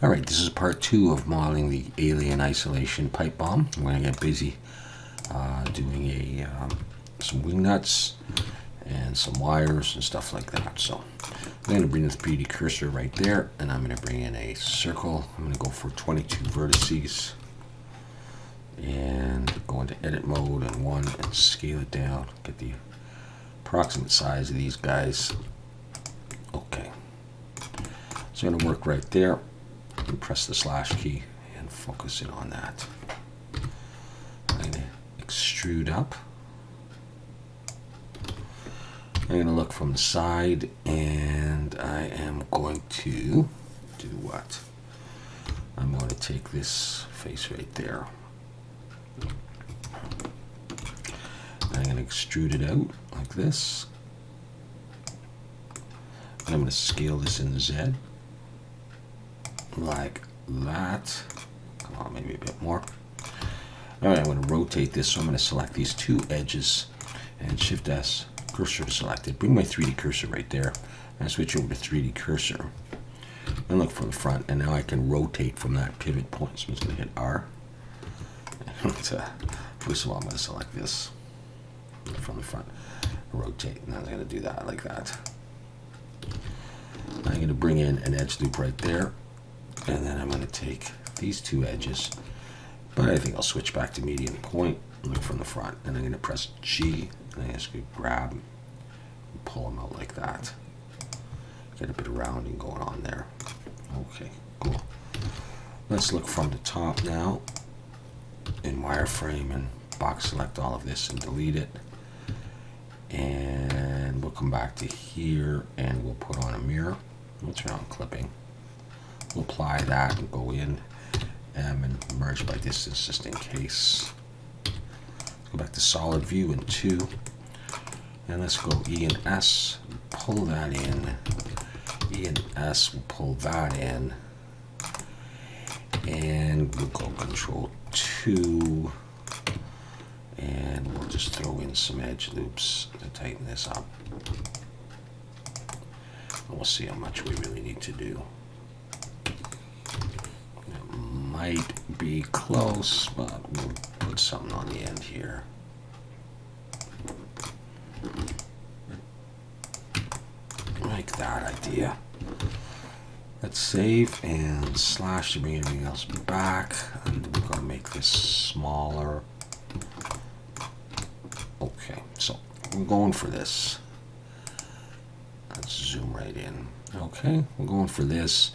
Alright, this is part 2 of modeling the alien isolation pipe bomb. I'm going to get busy doing some wing nuts and some wires and stuff like that. So I'm going to bring the 3D cursor right there, and I'm going to bring in a circle. I'm going to go for 22 vertices and go into edit mode and 1 and scale it down. Get the approximate size of these guys. Okay, so I'm going to work right there. And press the slash key and focus in on that. I'm going to extrude up. I'm going to look from the side, and I am going to do what? I'm going to take this face right there. I'm going to extrude it out like this. And I'm going to scale this in Z. Like that. Come on, maybe a bit more. Alright, I'm going to rotate this, so I'm going to select these two edges and Shift S, cursor selected. Bring my 3D cursor right there, and switch over to 3D cursor. And look from the front, and now I can rotate from that pivot point. So I'm just going to hit R. First of all, I'm going to select this from the front, rotate, and I'm going to do that like that. I'm going to bring in an edge loop right there. And then I'm going to take these two edges, but I think I'll switch back to median point, look from the front, and I'm going to press G, and I'm just going to grab and pull them out like that. Get a bit of rounding going on there. Okay, cool. Let's look from the top now in wireframe and box select all of this and delete it. And we'll come back to here and we'll put on a mirror. We'll turn on clipping. We'll apply that and go in and merge by distance just in case. Go back to solid view in 2. And let's go E and S, pull that in. E and S, we'll pull that in. And we'll go Control 2. And we'll just throw in some edge loops to tighten this up. And we'll see how much we really need to do. Might be close, but we'll put something on the end here. Like that idea. Let's save and slash to bring everything else back. And we're going to make this smaller. Okay, so we're going for this. Let's zoom right in. Okay, we're going for this.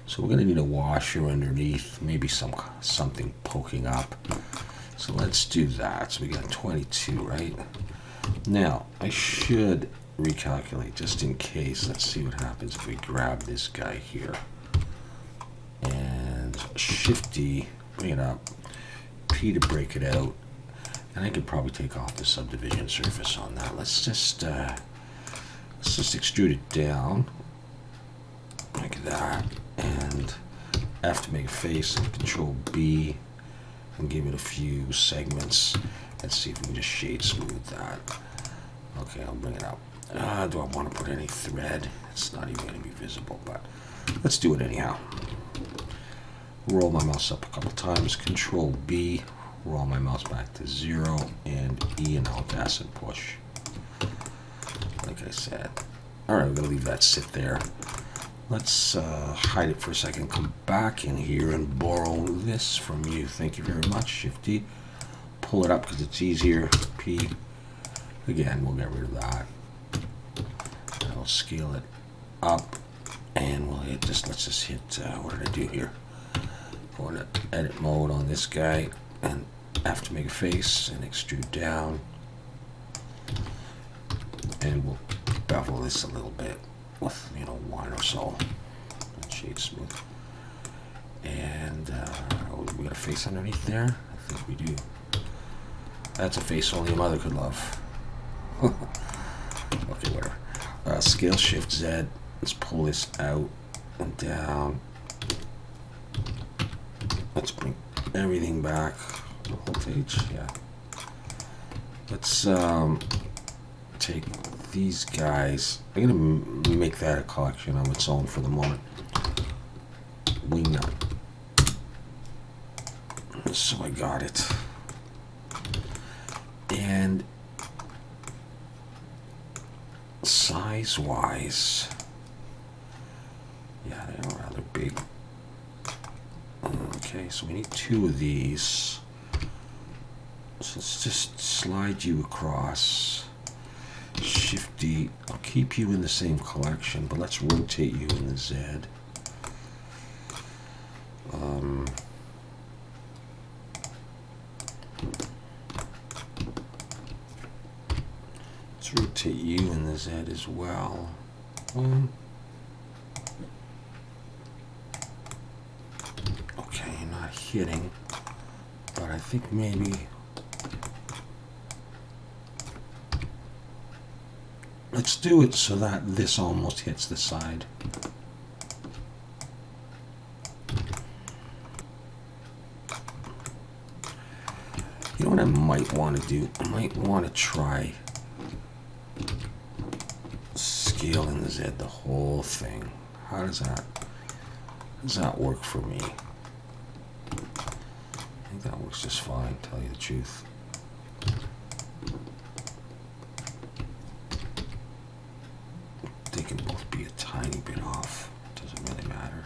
So we're going to need a washer underneath, maybe something poking up. So let's do that. So we got 22, right? Now, I should recalculate just in case. Let's see what happens if we grab this guy here. And Shift D, bring it up. P to break it out. And I could probably take off the subdivision surface on that. Let's just extrude it down like that. And F to make a face, and Control B and give it a few segments. Let's see if we can just shade smooth that. Okay, I'll bring it up. Do I want to put any thread? It's not even going to be visible, but let's do it anyhow. Roll my mouse up a couple times, Control B, roll my mouse back to 0, and E and Alt S and push. Like I said. Alright, we're going to leave that sit there. Let's hide it for a second, come back in here and borrow this from you. Thank you very much. Shift D. Pull it up because it's easier. P. Again, we'll get rid of that. I'll scale it up and we'll hit just, let's just hit, what did I do here? Go into edit mode on this guy and F to make a face and extrude down. And we'll bevel this a little bit with 1 or so, shade smooth, and we got a face underneath there. I think we do. That's a face only a mother could love. Okay, whatever. Scale Shift Z. Let's pull this out and down. Let's bring everything back. The whole page, yeah. Let's take these guys. I'm gonna make that a collection on its own for the moment. wing nut. So I got it. And size-wise, yeah, they're rather big. Okay, so we need 2 of these. So let's just slide you across. Shift D. I'll keep you in the same collection, but let's rotate you in the Z. Let's rotate you in the Z as well. Okay, not hitting, but I think maybe let's do it so that this almost hits the side. You know what I might want to do? I might want to try scaling the Z, the whole thing. How does that work for me? I think that works just fine, tell you the truth. They can both be a tiny bit off. Doesn't really matter.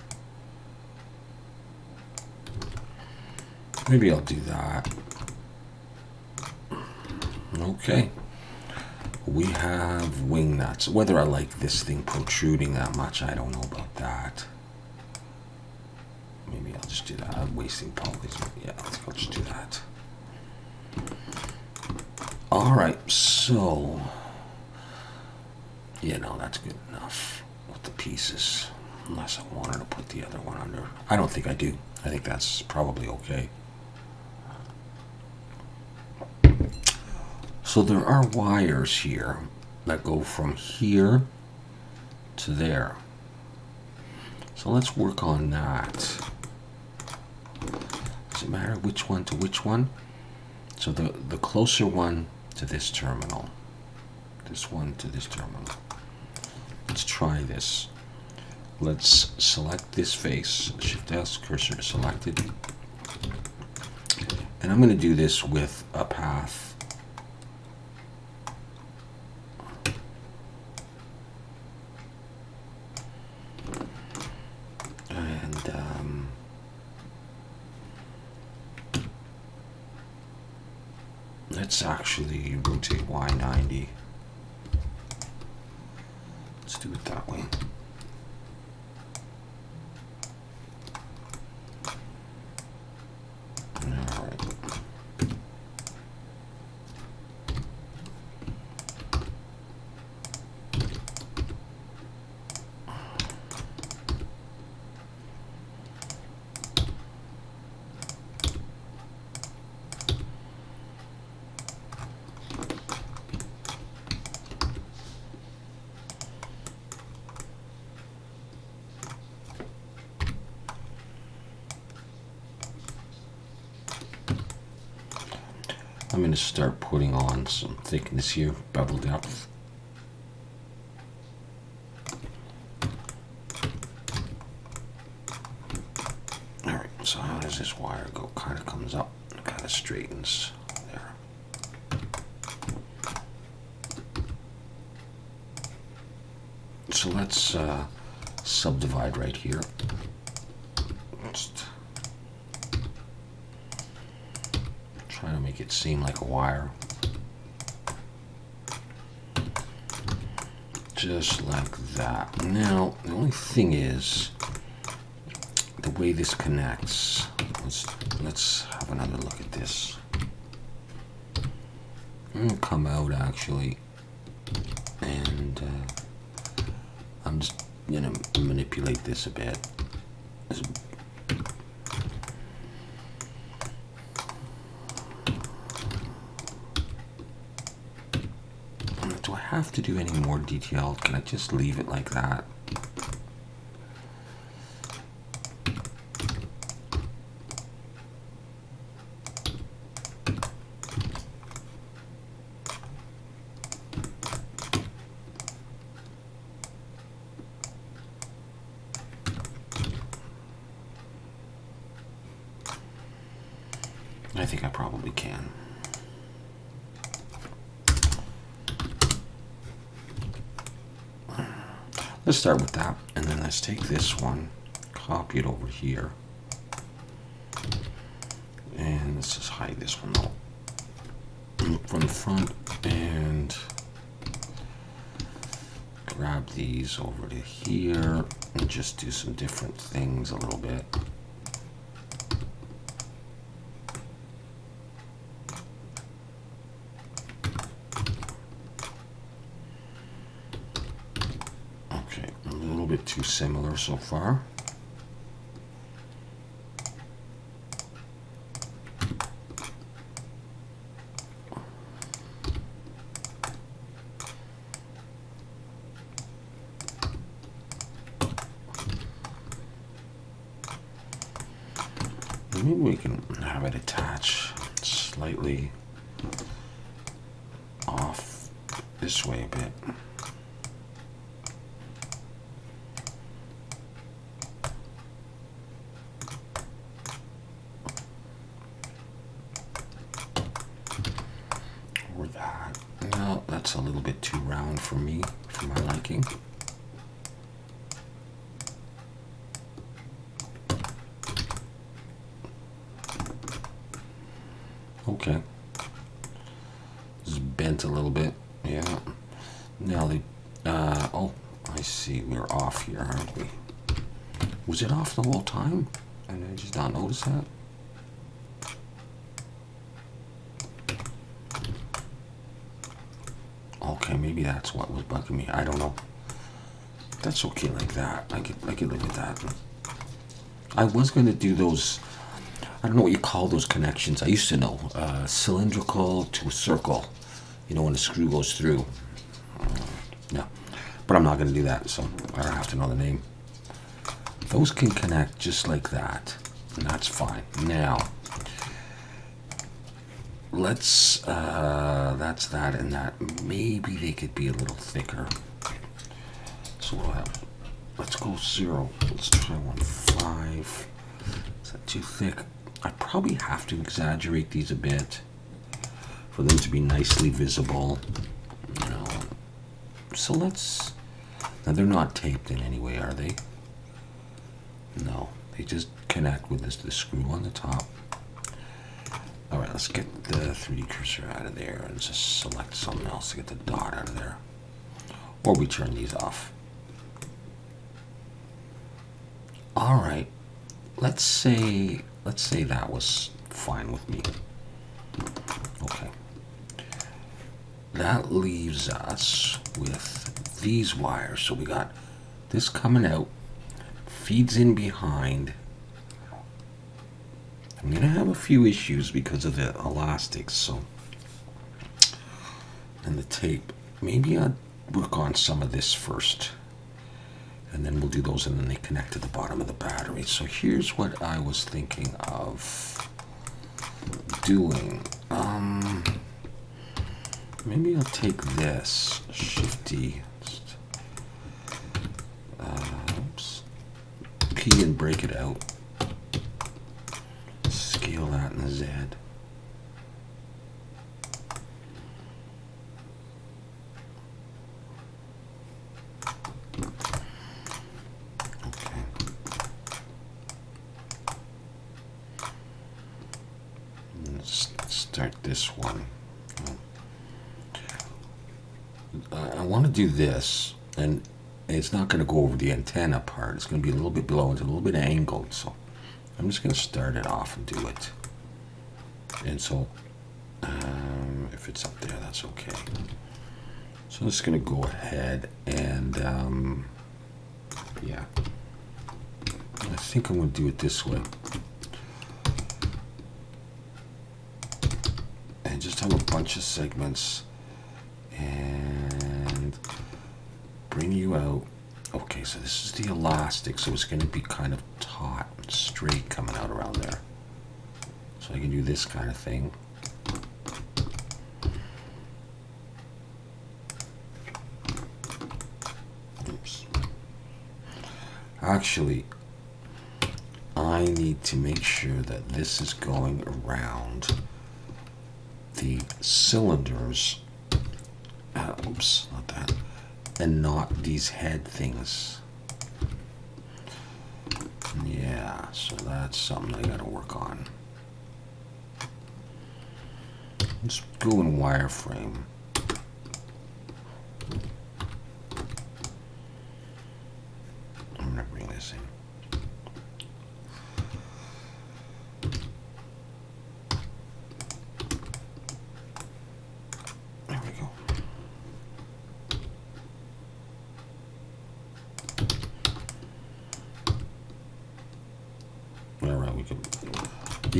Maybe I'll do that. Okay. We have wing nuts. Whether I like this thing protruding that much, I don't know about that. Maybe I'll just do that. I'm wasting polys. Yeah, I'll just do that. Alright, so yeah, no, that's good enough with the pieces. Unless I wanted to put the other one under. I don't think I do. I think that's probably okay. So there are wires here that go from here to there. So let's work on that. Does it matter which one to which one? So the closer one to this terminal. This one to this terminal. Let's try this. Let's select this face. Shift S, cursor selected. And I'm going to do this with a path. Let's actually rotate Y90. Let's do it that way. Alright. I'm going to start putting on some thickness here, bevel depth. Alright, so how does this wire go? Kind of comes up, kind of straightens there. So let's subdivide right here. Just try to make it seem like a wire. Just like that. Now, the only thing is the way this connects. Let's have another look at this. I'm gonna come out actually, and I'm just gonna manipulate this a bit. Do I have to do any more detail? Can I just leave it like that? think I probably can. Let's start with that, and then let's take this one, copy it over here, and let's just hide this one out from the front, and grab these over to here, and just do some different things a little bit. Too similar so far. Maybe we can have it attach slightly off this way a bit. That's a little bit too round for me, for my liking. Okay. It's bent a little bit, yeah. Now oh, I see, we're off here, aren't we? Was it off the whole time? And I just not noticed that? Okay, maybe that's what was bugging me. I don't know. That's okay like that. I could live with that. I was going to do those, I don't know what you call those connections. I used to know. Cylindrical to a circle. You know, when the screw goes through. Yeah. But I'm not going to do that, so I don't have to know the name. Those can connect just like that. And that's fine. Now, let's, that's that and that. Maybe they could be a little thicker. So we'll have, let's go 0. Let's try 1.5. Is that too thick? I probably have to exaggerate these a bit for them to be nicely visible. You know. So let's, now they're not taped in any way, are they? No, they just connect with the screw on the top. All right, let's get the 3D cursor out of there and just select something else to get the dot out of there. Or we turn these off. All right, let's say that was fine with me. Okay. That leaves us with these wires. So we got this coming out, feeds in behind. I'm gonna have a few issues because of the elastics, so, and the tape. Maybe I'd work on some of this first, and then we'll do those, and then they connect to the bottom of the battery. So here's what I was thinking of doing. Maybe I'll take this Shift-D, oops, P and break it out. Scale that in the Z. Okay. Let's start this one. I want to do this, and it's not going to go over the antenna part. It's going to be a little bit below. It's a little bit angled, so I'm just going to start it off and do it. And so, if it's up there, that's okay. So I'm just going to go ahead and, yeah. I think I'm going to do it this way. And just have a bunch of segments. And bring you out. Okay, so this is the elastic, so it's going to be kind of taut and straight coming out around there. So I can do this kind of thing. Oops. Actually, I I need to make sure that this is going around the cylinders. Oops, not that. And not these head things. Yeah, so that's something I gotta work on. Let's go in wireframe. I'm not realizing. There we go. Alright, we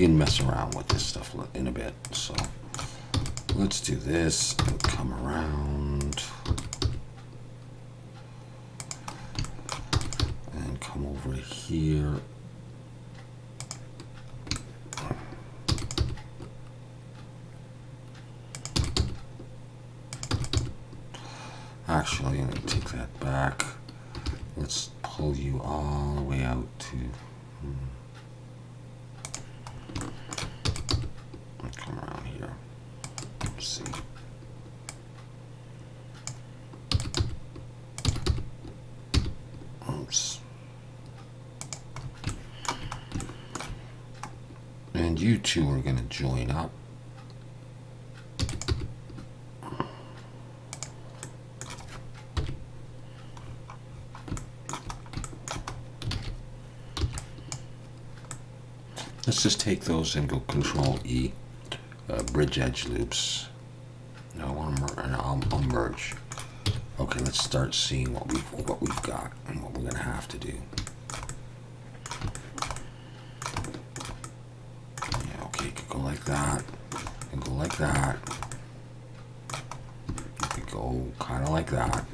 can mess around with this stuff in a bit, so let's do this and come around and come over to here. Actually, I'm going to take that back. Let's pull you all the way out to... come around here. Let's see. Oops. And you two are going to join up. Let's just take those and go Control E, bridge edge loops. No, I want to I'll merge. Okay, let's start seeing what we've got and what we're gonna have to do. Yeah, okay, could go like that, and go like that. Could go kind of like that.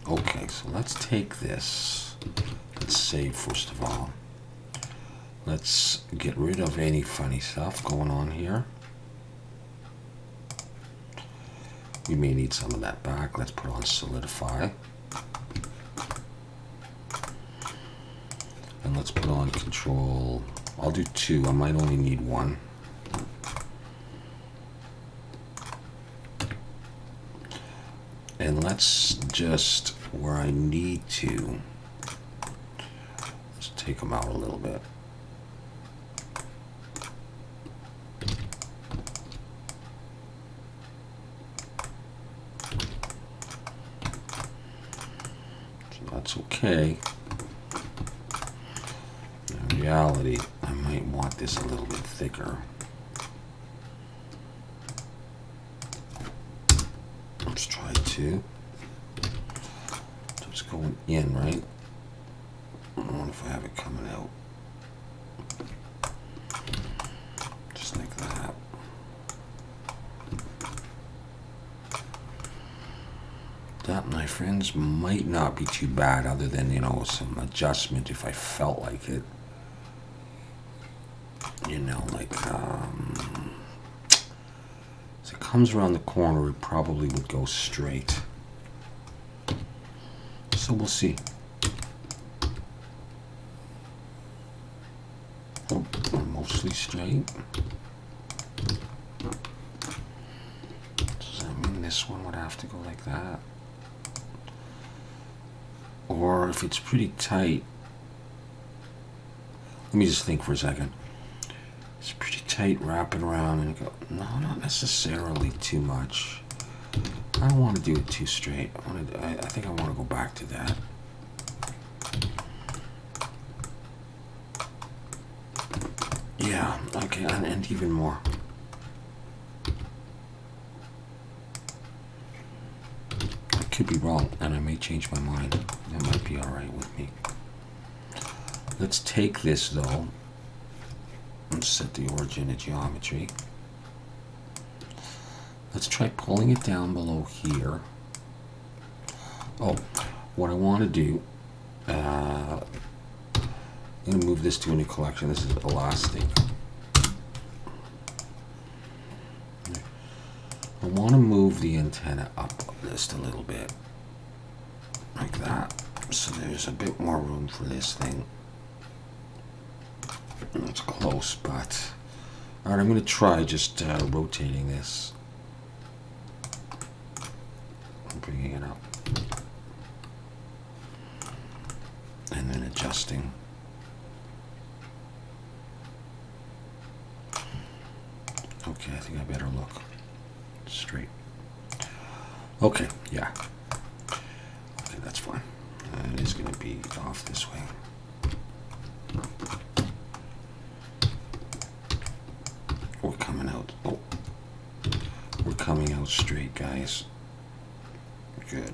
Okay, so let's take this. Let's save first of all. Let's get rid of any funny stuff going on here. We may need some of that back. Let's put on solidify. And let's put on control. I'll do 2. I might only need 1. And let's just, where I need to, let's take them out a little bit. That's okay. In reality, I might want this a little bit thicker. Let's try 2. So it's going in, right? I don't know if I have it coming out. Just like that. That, my friends, might not be too bad, other than, you know, some adjustment if I felt like it. You know, like, as it comes around the corner, it probably would go straight. So we'll see. Oh, mostly straight. Does that mean this one would have to go like that? Or if it's pretty tight, let me just think for a second. It's pretty tight, wrap it around and go, no, not necessarily too much. I don't want to do it too straight. I think I want to go back to that. Yeah, okay, and even more. Could be wrong, and I may change my mind. That might be all right with me. Let's take this though and set the origin of geometry. Let's try pulling it down below here. Oh, what I want to do, I'm going to move this to a new collection. This is elastic. I want to move the antenna up just a little bit, like that, so there's a bit more room for this thing. It's close, but all right, I'm going to try just rotating this. I'm bringing it up. And then adjusting. Okay, I think I better look straight. Okay, yeah. Okay, that's fine. It is going to be off this way. We're coming out. Oh, we're coming out straight, guys. Good.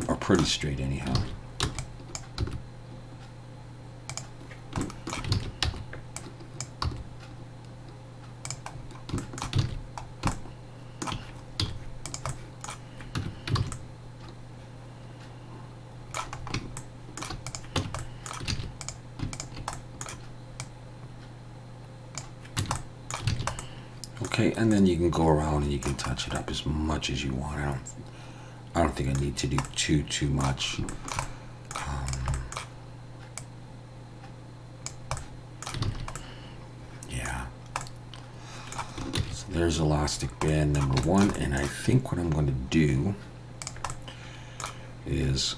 Or pretty straight, anyhow. Okay, and then you can go around and you can touch it up as much as you want. I don't think I need to do too much. Yeah. So there's elastic band number 1, and I think what I'm going to do is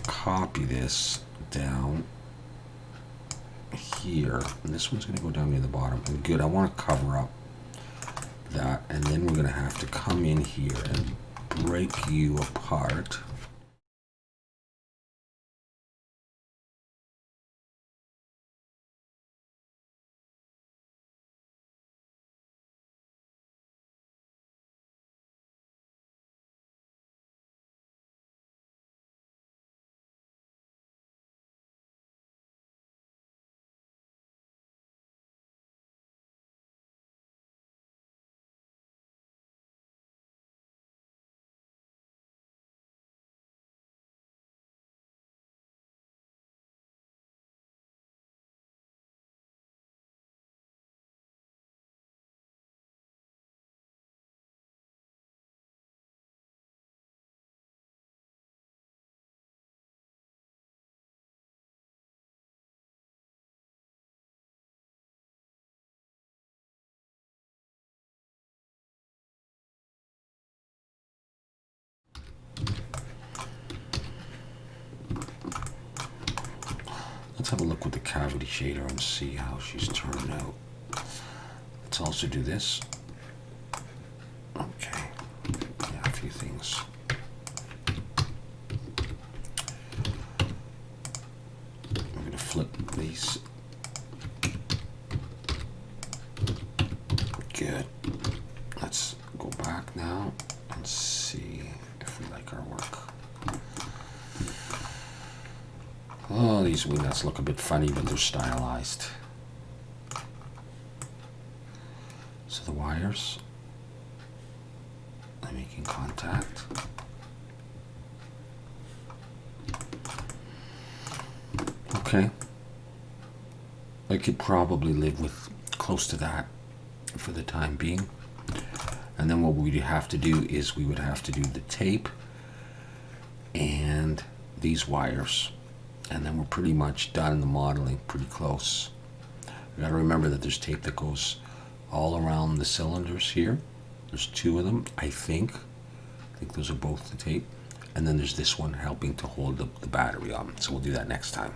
copy this down here, and this one's going to go down near the bottom. And good, I want to cover up that, and then we're going to have to come in here and break you apart. Let's have a look with the cavity shader and see how she's turned out. Let's also do this. Okay, yeah, a few things. I'm going to flip these. Good. Let's go back now and see if we like our work. Oh, these wing nuts look a bit funny, but they're stylized. So the wires are making contact. Okay. I could probably live with close to that for the time being. And then what we'd have to do is we would have to do the tape and these wires. And then we're pretty much done in the modeling, pretty close. You gotta remember that there's tape that goes all around the cylinders here. There's 2 of them, I think. I think those are both the tape. And then there's this one helping to hold the battery on. So we'll do that next time.